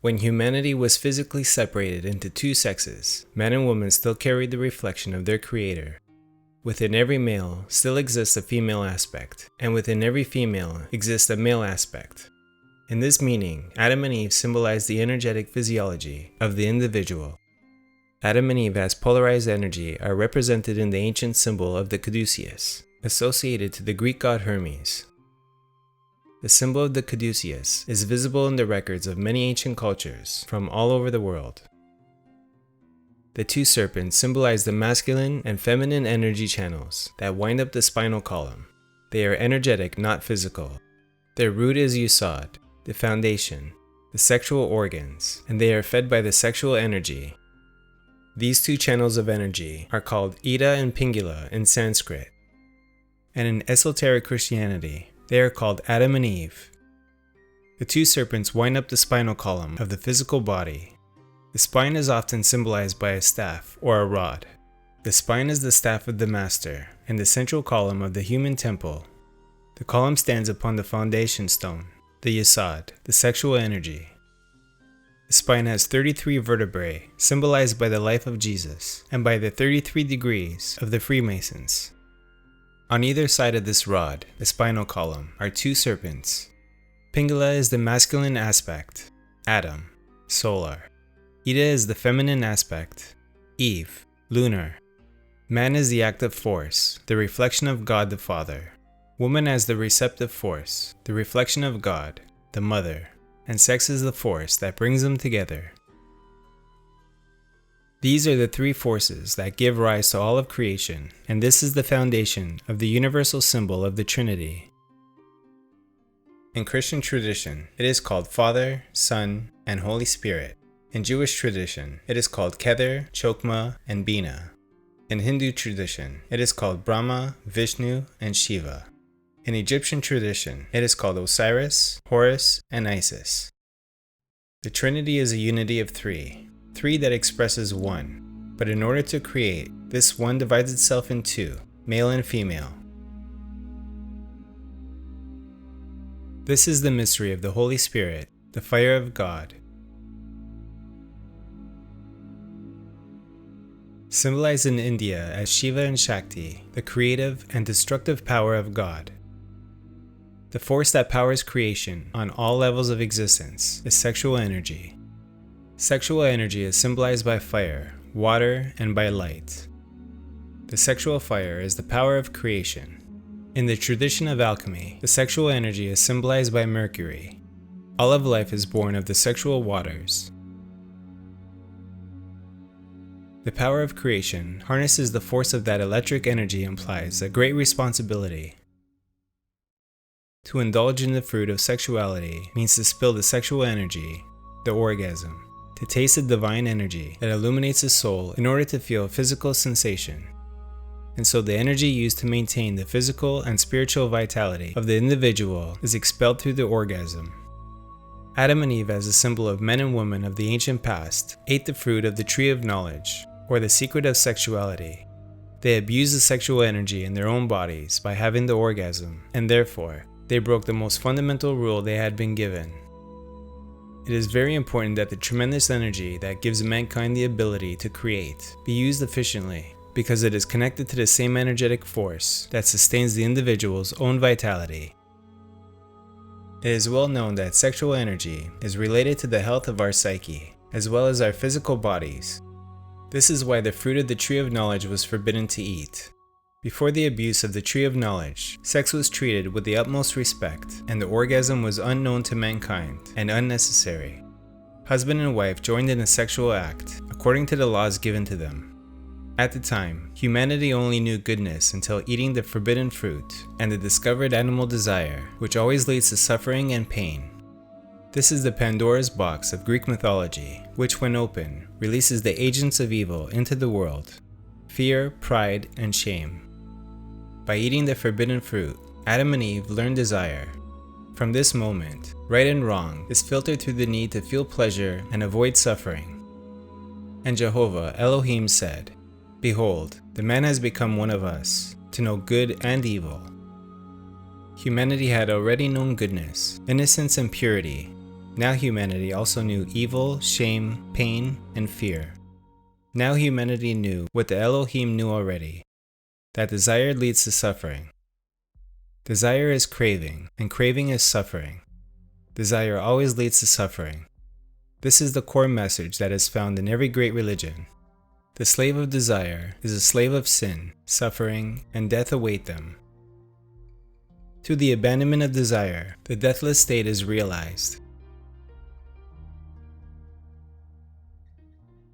When humanity was physically separated into two sexes, man and woman still carried the reflection of their creator. Within every male still exists a female aspect, and within every female exists a male aspect. In this meaning, Adam and Eve symbolize the energetic physiology of the individual. Adam and Eve as polarized energy are represented in the ancient symbol of the Caduceus, associated to the Greek God Hermes. The symbol of the Caduceus is visible in the records of many ancient cultures from all over the world. The two serpents symbolize the masculine and feminine energy channels that wind up the spinal column. They are energetic, not physical. Their root is Yesod, the foundation, the sexual organs, and they are fed by the sexual energy. These two channels of energy are called Ida and Pingala in Sanskrit, and in esoteric Christianity, they are called Adam and Eve. The two serpents wind up the spinal column of the physical body. The spine is often symbolized by a staff or a rod. The spine is the staff of the master and the central column of the human temple. The column stands upon the foundation stone, the Yesod, the sexual energy. The spine has 33 vertebrae, symbolized by the life of Jesus and by the 33 degrees of the Freemasons. On either side of this rod, the spinal column, are two serpents. Pingala is the masculine aspect, Adam, solar. Ida is the feminine aspect, Eve, lunar. Man is the active force, the reflection of God the Father. Woman as the receptive force, the reflection of God, the Mother. And sex is the force that brings them together. These are the three forces that give rise to all of creation, and this is the foundation of the universal symbol of the Trinity. In Christian tradition, it is called Father, Son, and Holy Spirit. In Jewish tradition, it is called Kether, Chokma, and Bina. In Hindu tradition, it is called Brahma, Vishnu, and Shiva. In Egyptian tradition, it is called Osiris, Horus, and Isis. The Trinity is a unity of three that expresses one, but in order to create, this one divides itself in two, male and female. This is the mystery of the Holy Spirit, the fire of God. Symbolized in India as Shiva and Shakti, the creative and destructive power of God. The force that powers creation on all levels of existence is sexual energy. Sexual energy is symbolized by fire, water, and by light. The sexual fire is the power of creation. In the tradition of alchemy, the sexual energy is symbolized by Mercury. All of life is born of the sexual waters. The power of creation harnesses the force of that electric energy implies a great responsibility. To indulge in the fruit of sexuality means to spill the sexual energy, the orgasm, to taste the divine energy that illuminates the soul in order to feel physical sensation. And so the energy used to maintain the physical and spiritual vitality of the individual is expelled through the orgasm. Adam and Eve, as a symbol of men and women of the ancient past, ate the fruit of the tree of knowledge, or the secret of sexuality. They abused the sexual energy in their own bodies by having the orgasm, and therefore, they broke the most fundamental rule they had been given. It is very important that the tremendous energy that gives mankind the ability to create be used efficiently, because it is connected to the same energetic force that sustains the individual's own vitality. It is well known that sexual energy is related to the health of our psyche, as well as our physical bodies. This is why the fruit of the tree of knowledge was forbidden to eat. Before the abuse of the tree of knowledge, sex was treated with the utmost respect, and the orgasm was unknown to mankind and unnecessary. Husband and wife joined in a sexual act, according to the laws given to them. At the time, humanity only knew goodness until eating the forbidden fruit and the discovered animal desire, which always leads to suffering and pain. This is the Pandora's box of Greek mythology, which when open, releases the agents of evil into the world: fear, pride, and shame. By eating the forbidden fruit, Adam and Eve learned desire. From this moment, right and wrong is filtered through the need to feel pleasure and avoid suffering. And Jehovah Elohim said, "Behold, the man has become one of us, to know good and evil." Humanity had already known goodness, innocence, and purity. Now humanity also knew evil, shame, pain, and fear. Now humanity knew what the Elohim knew already, that desire leads to suffering. Desire is craving, and craving is suffering. Desire always leads to suffering. This is the core message that is found in every great religion. The slave of desire is a slave of sin, suffering, and death await them. To the abandonment of desire, the deathless state is realized.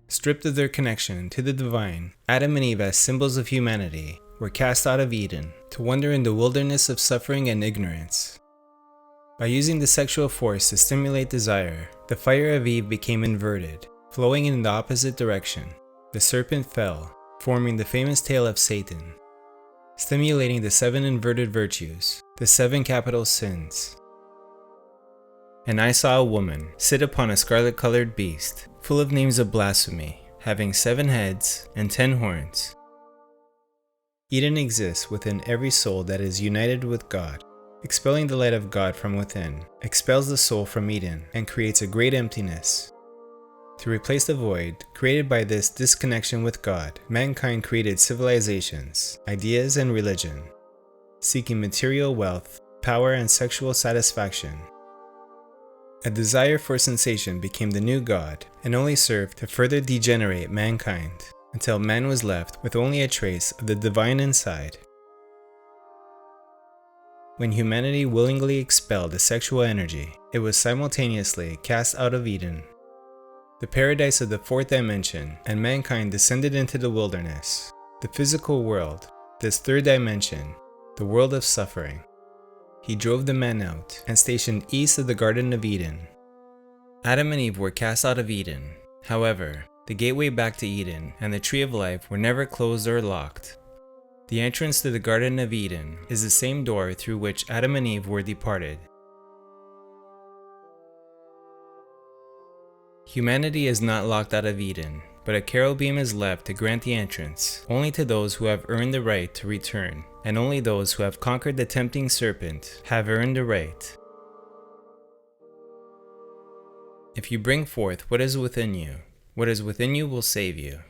Stripped of their connection to the divine, Adam and Eve as symbols of humanity were cast out of Eden to wander in the wilderness of suffering and ignorance. By using the sexual force to stimulate desire, the fire of Eve became inverted, flowing in the opposite direction. The serpent fell, forming the famous tail of Satan, stimulating the 7 inverted virtues, the 7 capital sins. And I saw a woman sit upon a scarlet-colored beast, full of names of blasphemy, having 7 heads and 10 horns. Eden exists within every soul that is united with God. Expelling the light of God from within expels the soul from Eden and creates a great emptiness. To replace the void created by this disconnection with God, mankind created civilizations, ideas, and religion, seeking material wealth, power, and sexual satisfaction. A desire for sensation became the new God and only served to further degenerate mankind, until man was left with only a trace of the divine inside. When humanity willingly expelled the sexual energy, it was simultaneously cast out of Eden, the paradise of the 4th dimension, and mankind descended into the wilderness, the physical world, this 3rd dimension, the world of suffering. He drove the man out and stationed east of the Garden of Eden. Adam and Eve were cast out of Eden. However, the gateway back to Eden and the Tree of Life were never closed or locked. The entrance to the Garden of Eden is the same door through which Adam and Eve were departed. Humanity is not locked out of Eden, but a cherubim is left to grant the entrance only to those who have earned the right to return, and only those who have conquered the tempting serpent have earned the right. If you bring forth what is within you, what is within you will save you.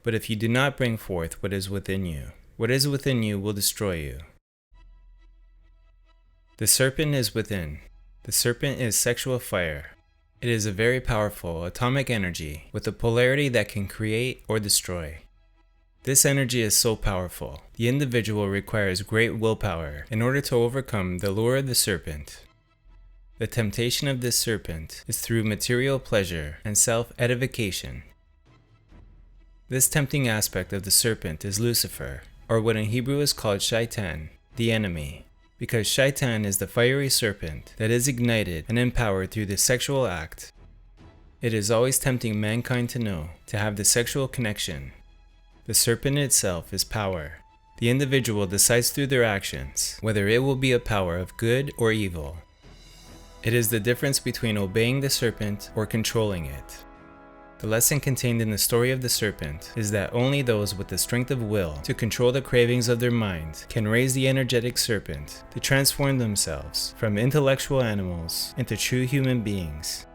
But if you do not bring forth what is within you, what is within you will destroy you. The serpent is within. The serpent is sexual fire. It is a very powerful atomic energy with a polarity that can create or destroy. This energy is so powerful, the individual requires great willpower in order to overcome the lure of the serpent. The temptation of this serpent is through material pleasure and self-edification. This tempting aspect of the serpent is Lucifer, or what in Hebrew is called Shaitan, the enemy, because Shaitan is the fiery serpent that is ignited and empowered through the sexual act. It is always tempting mankind to have the sexual connection. The serpent itself is power. The individual decides through their actions whether it will be a power of good or evil. It is the difference between obeying the serpent or controlling it. The lesson contained in the story of the serpent is that only those with the strength of will to control the cravings of their mind can raise the energetic serpent to transform themselves from intellectual animals into true human beings.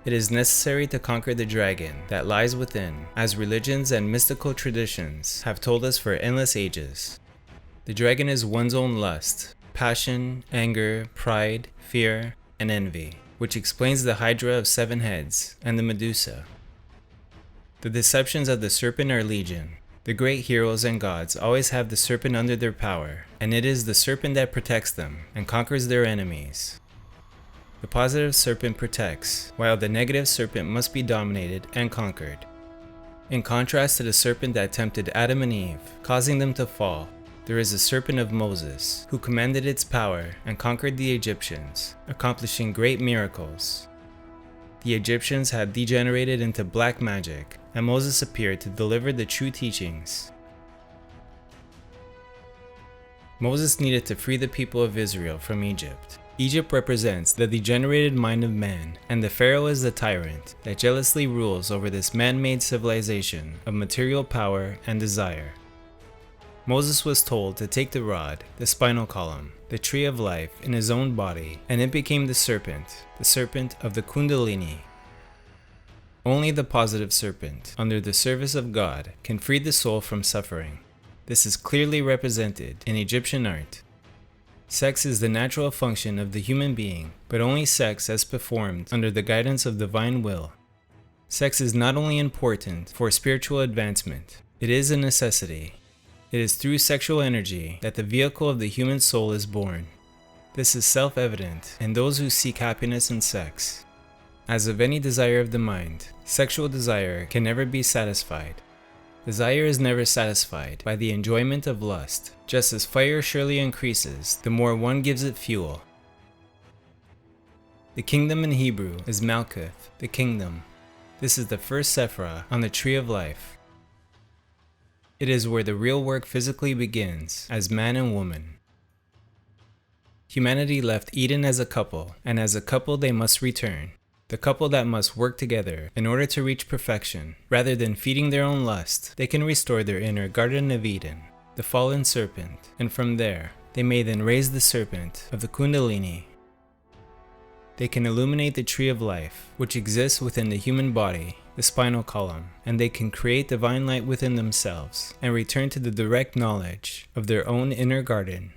It is necessary to conquer the dragon that lies within, as religions and mystical traditions have told us for endless ages. The dragon is one's own lust, passion, anger, pride, fear, and envy, which explains the Hydra of 7 heads and the Medusa. The deceptions of the serpent are legion. The great heroes and gods always have the serpent under their power, and it is the serpent that protects them and conquers their enemies. The positive serpent protects, while the negative serpent must be dominated and conquered. In contrast to the serpent that tempted Adam and Eve, causing them to fall, there is the serpent of Moses, who commanded its power and conquered the Egyptians, accomplishing great miracles. The Egyptians had degenerated into black magic, and Moses appeared to deliver the true teachings. Moses needed to free the people of Israel from Egypt. Egypt represents the degenerated mind of man, and the Pharaoh is the tyrant that jealously rules over this man-made civilization of material power and desire. Moses was told to take the rod, the spinal column, the tree of life, in his own body, and it became the serpent of the Kundalini. Only the positive serpent, under the service of God, can free the soul from suffering. This is clearly represented in Egyptian art. Sex is the natural function of the human being, but only sex as performed under the guidance of divine will. Sex is not only important for spiritual advancement, it is a necessity. It is through sexual energy that the vehicle of the human soul is born. This is self-evident in those who seek happiness in sex. As of any desire of the mind, sexual desire can never be satisfied. Desire is never satisfied by the enjoyment of lust, just as fire surely increases the more one gives it fuel. The kingdom in Hebrew is Malkuth, the kingdom. This is the first sephirah on the tree of life. It is where the real work physically begins, as man and woman. Humanity left Eden as a couple, and as a couple they must return. The couple that must work together in order to reach perfection. Rather than feeding their own lust, they can restore their inner Garden of Eden, the fallen serpent, and from there, they may then raise the serpent of the Kundalini. They can illuminate the tree of life, which exists within the human body, the spinal column, and they can create divine light within themselves and return to the direct knowledge of their own inner garden.